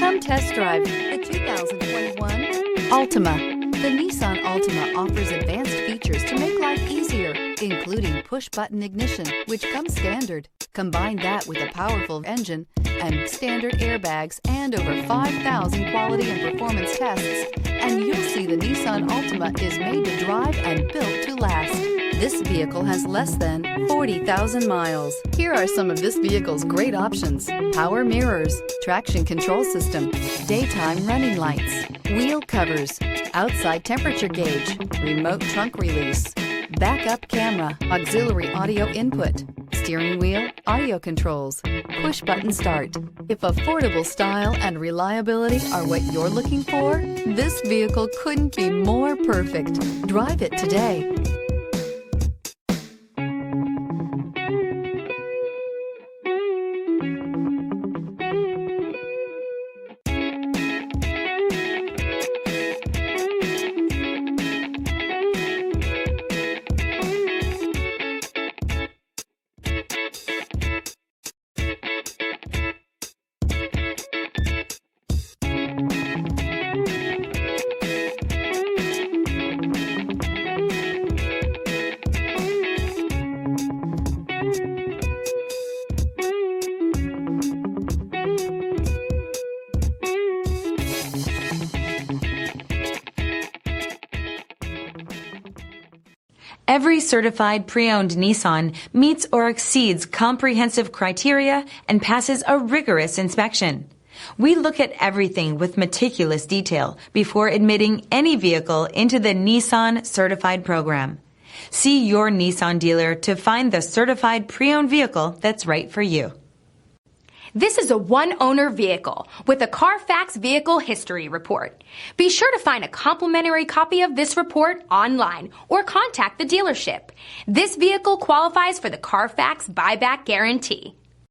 Come test drive the 2021 Altima. The Nissan Altima offers advanced features to make life easier, including push-button ignition, which comes standard. Combine that with a powerful engine and standard airbags and over 5,000 quality and performance tests, and you'll see the Nissan Altima is made to drive and built to last. This vehicle has less than 40,000 miles. Here are some of this vehicle's great options: power mirrors, traction control system, daytime running lights, wheel covers, outside temperature gauge, remote trunk release, backup camera, auxiliary audio input, steering wheel audio controls, push button start. If affordable style and reliability are what you're looking for, this vehicle couldn't be more perfect. Drive it today. Every certified pre-owned Nissan meets or exceeds comprehensive criteria and passes a rigorous inspection. We look at everything with meticulous detail before admitting any vehicle into the Nissan Certified program. See your Nissan dealer to find the certified pre-owned vehicle that's right for you. This is a one-owner vehicle with a Carfax Vehicle History Report. Be sure to find a complimentary copy of this report online or contact the dealership. This vehicle qualifies for the Carfax Buyback Guarantee.